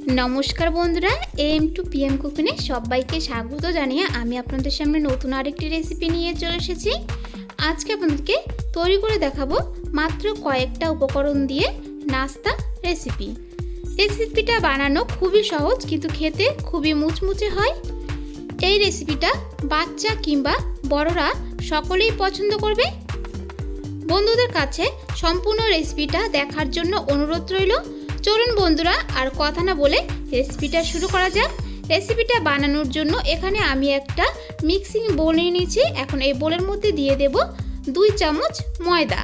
नमस्कार बंधुरा am2pm कुकिंगे सबाइके स्वागत जानिए आमी आपनादेर सामने नतून आरेकटी रेसिपि निये चले एसेछि। आज के आपनादेरके तैरी करे देखाबो मात्र कयेकटा उपकरण दिए नास्ता रेसिपि। रेसिपिटा बानानो खूबई सहज किन्तु खेते खूबई मुचमुचे हय। এই রেসিপিটা বাচ্চা কিংবা বড়রা সকলেই পছন্দ করবে। বন্ধুদের কাছে সম্পূর্ণ রেসিপিটা দেখার জন্য অনুরোধ রইল। চলুন বন্ধুরা আর কথা না বলে রেসিপিটা শুরু করা যাক। রেসিপিটা বানানোর জন্য এখানে আমি একটা মিক্সিং বোল নিয়ে নিয়েছি। এখন এই বোলের মধ্যে দিয়ে দেব 2 চামচ ময়দা।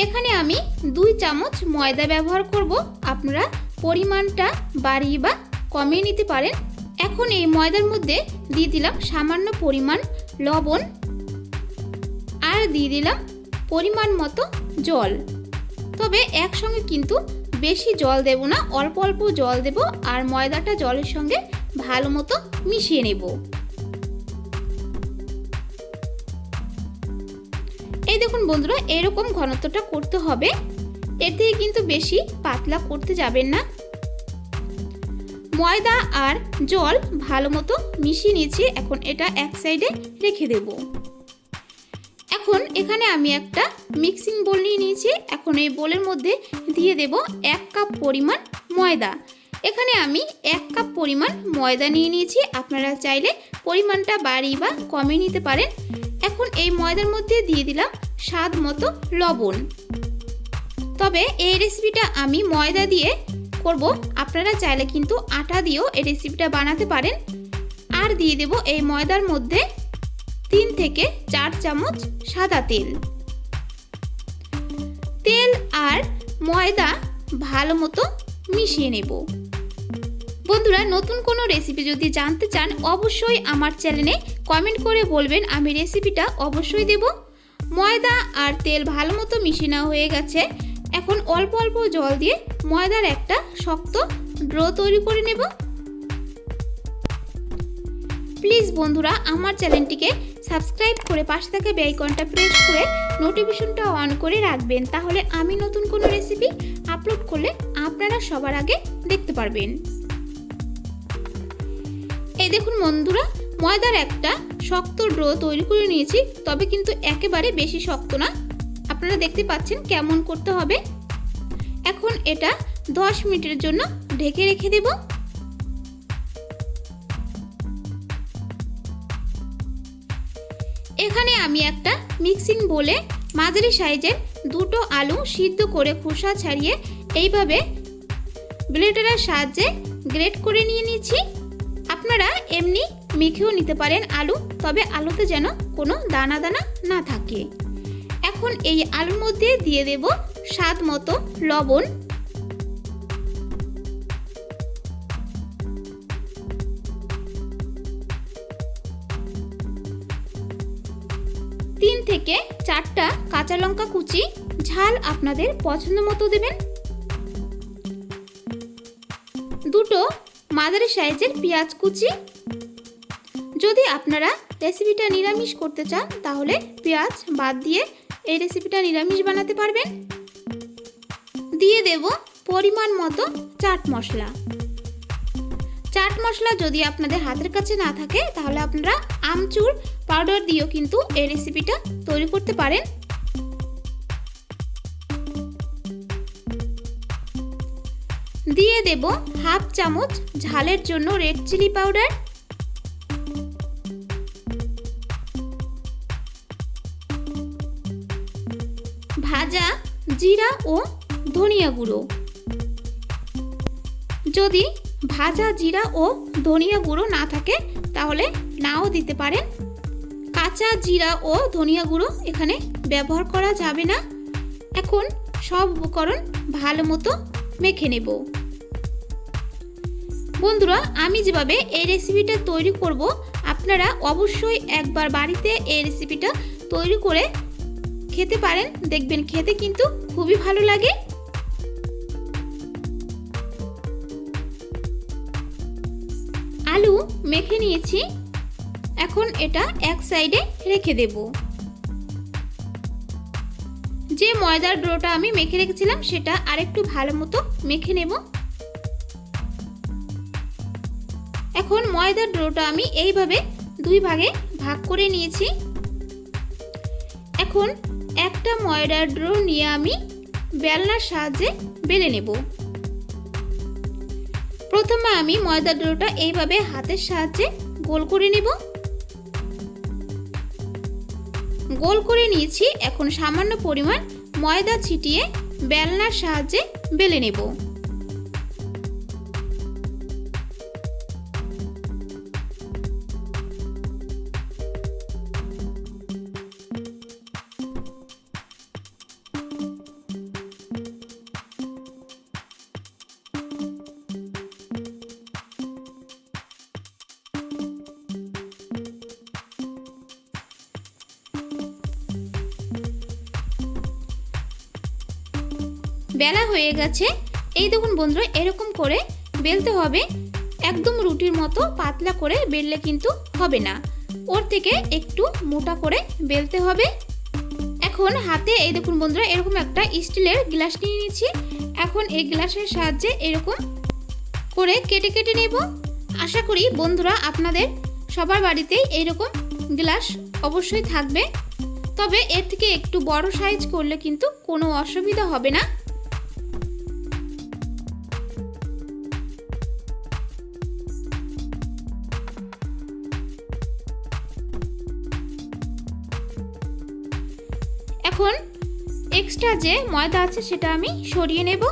এখানে আমি 2 চামচ ময়দা ব্যবহার করব, আপনারা পরিমাণটা বাড়িয়ে বা কমিয়ে নিতে পারেন। এখন এই ময়দার মধ্যে দিয়ে দিলাম সামান্য পরিমাণ লবণ আর দিয়ে দিলাম পরিমাণ মতো জল। তবে একসঙ্গে কিন্তু বেশি জল দেব না, অল্প অল্প জল দেব আর ময়দাটা জলের সঙ্গে ভালো মতো মিশিয়ে নেব। এই দেখুন বন্ধুরা, এরকম ঘনত্বটা করতে হবে, এর থেকে কিন্তু বেশি পাতলা করতে যাবেন না। ময়দা আর জল ভালো মতো মিশিয়ে নিয়েছি, এখন এটা এক সাইডে রেখে দেব। এখন এখানে আমি একটা মিক্সিং বোল নিয়ে নিয়েছি। এখন এই বোলের মধ্যে দিয়ে দেব 1 কাপ পরিমাণ ময়দা। এখানে আমি 1 কাপ পরিমাণ ময়দা নিয়ে নিয়েছি, আপনারা চাইলে পরিমাণটা বাড়িয়ে বা কমিয়ে নিতে পারেন। এখন এই ময়দার মধ্যে দিয়ে দিলাম স্বাদ মতো লবণ। তবে এই রেসিপিটা আমি ময়দা দিয়ে করব, আপনারা চাইলে কিন্তু আটা দিয়েও এই রেসিপিটা বানাতে পারেন। আর দিয়ে দেব এই ময়দার মধ্যে 3 থেকে 4 চামচ সাদা তেল। তেল আর ময়দা ভালো মতো মিশিয়ে নেব। বন্ধুরা, নতুন কোনো রেসিপি যদি জানতে চান অবশ্যই আমার চ্যানেলে কমেন্ট করে বলবেন, আমি রেসিপিটা অবশ্যই দেব। ময়দা আর তেল ভালো মতো মিশিয়ে নেওয়া হয়ে গেছে। এখন অল্প অল্প জল দিয়ে ময়দার একটা শক্ত ডো তৈরি করে নেব। প্লিজ বন্ধুরা আমার চ্যানেলটিকে সাবস্ক্রাইব করে পাশে থাকা বেল আইকনটা প্রেস করে নোটিফিকেশনটা অন করে রাখবেন, তাহলে আমি নতুন কোনো রেসিপি আপলোড করলে আপনারা সবার আগে দেখতে পারবেন। এই দেখুন বন্ধুরা, ময়দার একটা শক্ত ডো তৈরি করে নিয়েছি, তবে কিন্তু একেবারে বেশি শক্ত না, আপনারা দেখতে পাচ্ছেন কেমন করতে হবে। এখন এটা 10 মিনিটের জন্য ঢেকে রেখে দেব। এখানে আমি একটা মিক্সিং বোলে মাঝারি সাইজের 2টো আলু সিদ্ধ করে খোসা ছাড়িয়ে এইভাবে ব্লেন্ডারের সাহায্যে গ্রেট করে নিয়ে নিয়েছি। আপনারা এমনি মেখেও নিতে পারেন আলু, তবে আলুতে যেন কোনো দানা দানা না থাকে। এখন এই আলুর মধ্যে দিয়ে দেব স্বাদ মতো লবণ। তিন থেকে 4টা কাঁচা লঙ্কা কুচি, ঝাল আপনাদের পছন্দ মতো দেবেন। 2টো মাঝারি সাইজের পেঁয়াজ কুচি। যদি আপনারা রেসিপিটা নিরামিষ করতে চান তাহলে পেঁয়াজ বাদ দিয়ে এই রেসিপিটা নিরামিষ বানাতে পারবেন। দিয়ে দেব পরিমাণ মতো চাট মশলা। চাট মশলা যদি আপনাদের হাতের কাছে না থাকে তাহলে আপনারা আমচুর পাউডার দিয়েও কিন্তু এই রেসিপিটা তৈরি করতে পারেন। দিয়ে দেব 1/2 চামচ ঝালের জন্য রেড চিলি পাউডার। ভাজা জিরা ও ধনিয়া গুঁড়ো। যদি ভাজা জিরা ও ধনিয়া গুঁড়ো না থাকে তাহলে নাও দিতে পারেন। কাঁচা জিরা ও ধনিয়া গুঁড়ো এখানে ব্যবহার করা যাবে না। এখন সব উপকরণ ভালো মতো মেখে নেব। বন্ধুরা, আমি যেভাবে এই রেসিপিটা তৈরি করব আপনারা অবশ্যই একবার বাড়িতে এই রেসিপিটা তৈরি করে খেতে পারেন, দেখবেন খেতে কিন্তু খুবই ভালো লাগে। আলু মেখে নিয়েছি, এখন এটা এক সাইডে রেখে দেব। যে ময়দার ডোটা আমি মেখে রেখেছিলাম সেটা আরেকটু ভালো মতো মেখে নেব। এখন ময়দার ডোটা আমি এইভাবে দুই ভাগে ভাগ করে নিয়েছি। এখন একটা ময়দার ডো নিয়ে আমি বেলনার সাহায্যে বেলে নেব। প্রথমে আমি ময়দার ডোটা এইভাবে হাতের সাহায্যে গোল করে নেব। গোল করে নিয়েছি। এখন সামান্য পরিমাণ ময়দা ছিটিয়ে বেলনার সাহায্যে বেলে নেব। বেলা হয়ে গেছে। এই দেখুন বন্ধুরা, এরকম করে বেলতে হবে। একদম রুটির মতো পাতলা করে বেললে কিন্তু হবে না, ওর থেকে একটু মোটা করে বেলতে হবে। এখন হাতে এই দেখুন বন্ধুরা, এরকম একটা স্টিলের গ্লাস নিয়ে নিয়েছি। এখন এই গ্লাসের সাহায্যে এরকম করে কেটে কেটে নেব। আশা করি বন্ধুরা আপনাদের সবার বাড়িতেই এইরকম গ্লাস অবশ্যই থাকবে, তবে এর থেকে একটু বড় সাইজ করলে কিন্তু কোনো অসুবিধা হবে না। এখন এক্সট্রা যে ময়দা আছে সেটা আমি সরিয়ে নেব।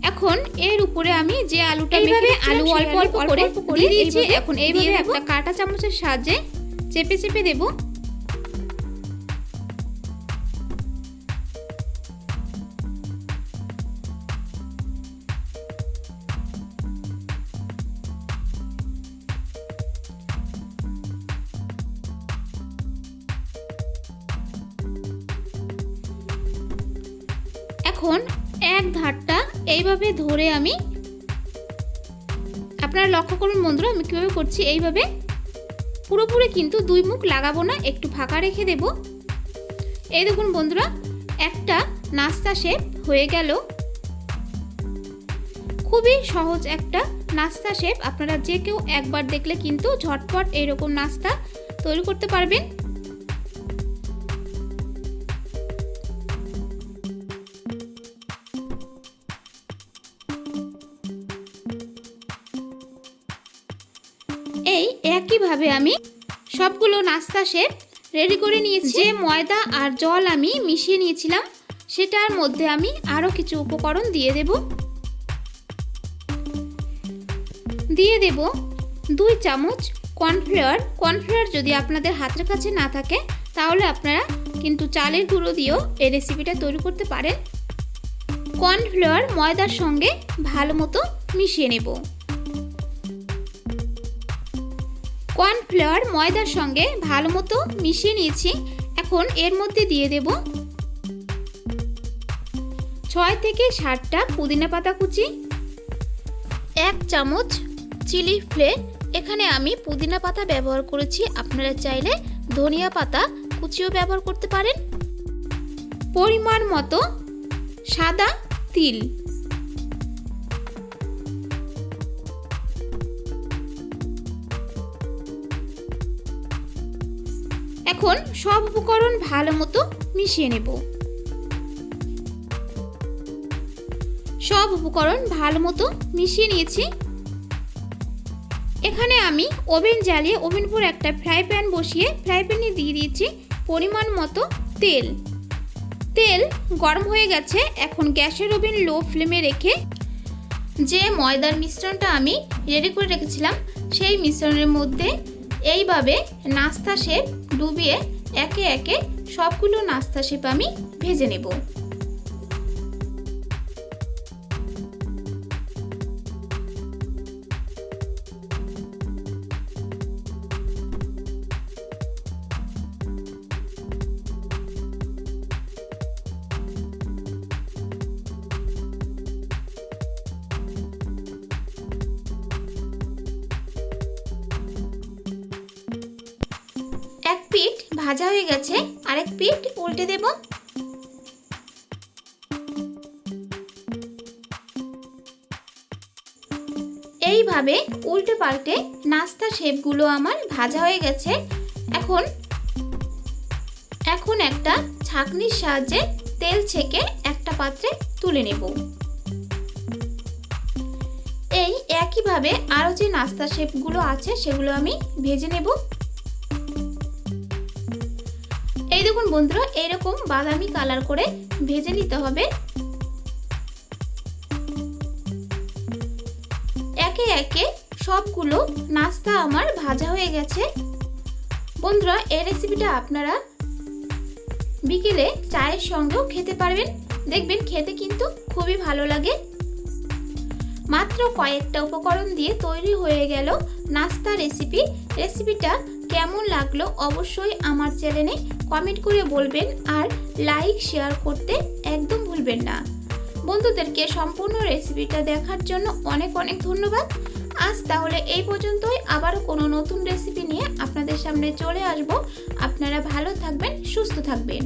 এখন এর উপরে আমি যে আলুটা এইভাবে আলু অল্প অল্প করে দিয়েছি। এখন এইভাবে একটা কাঁটা চামচের সাহায্যে চেপে চেপে দেব। এখন এক ধারটা এইভাবে ধরে আমি, আপনারা লক্ষ্য করুন বন্ধুরা আমি কিভাবে করছি। এইভাবে পুরোপুরি কিন্তু দুই মুখ লাগাবো না, একটু ফাঁকা রেখে দেব। এই দেখুন বন্ধুরা, একটা নাস্তা শেপ হয়ে গেল। খুবই সহজ একটা নাস্তা শেপ। আপনারা যে কেউ একবার দেখলে কিন্তু ঝটপট এরকম নাস্তা তৈরি করতে পারবেন। এই একইভাবে আমি সবগুলো নাস্তা শেপ রেডি করে নিয়েছি। যে ময়দা আর জল আমি মিশিয়ে নিয়েছিলাম সেটার মধ্যে আমি আরও কিছু উপকরণ দিয়ে দেব। 2 চামচ কর্নফ্লাওয়ার। কর্নফ্লাওয়ার যদি আপনাদের হাতের কাছে না থাকে তাহলে আপনারা কিন্তু চালের গুঁড়ো দিয়েও এই রেসিপিটা তৈরি করতে পারেন। কর্নফ্লাওয়ার ময়দার সঙ্গে ভালো মতো মিশিয়ে নেব। কর্নফ্লাওয়ার ময়দার সঙ্গে ভালো মতো মিশিয়ে নিয়েছি। এখন এর মধ্যে দিয়ে দেব 6 থেকে 7টা পুদিনা পাতা কুচি, 1 চামচ চিলি ফ্লে। এখানে আমি পুদিনা পাতা ব্যবহার করেছি, আপনারা চাইলে ধনিয়া পাতা কুচিও ব্যবহার করতে পারেন। পরিমাণ মতো সাদা তিল। এখন সব উপকরণ ভালো মতো মিশিয়ে নেব। সব উপকরণ ভালো মতো মিশিয়ে নিয়েছি। এখানে আমি ওভেন জ্বালিয়ে ওভেন উপর একটা ফ্রাই প্যান বসিয়ে ফ্রাই প্যানে দিয়ে দিয়েছি পরিমাণ মতো তেল। তেল গরম হয়ে গেছে। এখন গ্যাসের ওভেন লো ফ্লেমে রেখে যে ময়দার মিশ্রণটা আমি রেডি করে রেখেছিলাম সেই মিশ্রণের মধ্যে এইভাবে নাস্তা শেপ ডুবিয়ে একে একে সবগুলো নাস্তা শেপ আমি ভেজে নেব। এক পিঠ ভাজা হয়ে গেছে, আরেক পিঠ উল্টে দেব। এইভাবে উল্টে পাল্টে নাস্তা শেপগুলো আমার ভাজা হয়ে গেছে। এখন একটা ছাঁকনির সাহায্যে তেল ছেঁকে একটা পাত্রে তুলে নেব। এই একইভাবে আরও যে নাস্তা শেপগুলো আছে সেগুলো আমি ভেজে নেব। এই দেখুন বন্ধুরা, এইরকম বাদামি কালার করে ভেজে নিতে হবে। একে একে সবগুলো নাস্তা আমার ভাজা হয়ে গেছে। বন্ধুরা, এই রেসিপিটা আপনারা বিকেলে চায়ের সঙ্গেও খেতে পারবেন, দেখবেন খেতে কিন্তু খুবই ভালো লাগে। মাত্র কয়েকটা উপকরণ দিয়ে তৈরি হয়ে গেল নাস্তা রেসিপিটা কেমন লাগলো অবশ্যই আমার চ্যানেলে কমেন্ট করে বলবেন, আর লাইক শেয়ার করতে একদম ভুলবেন না। বন্ধুদেরকে সম্পূর্ণ রেসিপিটা দেখার জন্য অনেক অনেক ধন্যবাদ। আজ তাহলে এই পর্যন্তই, আবারও কোনো নতুন রেসিপি নিয়ে আপনাদের সামনে চলে আসব। আপনারা ভালো থাকবেন, সুস্থ থাকবেন।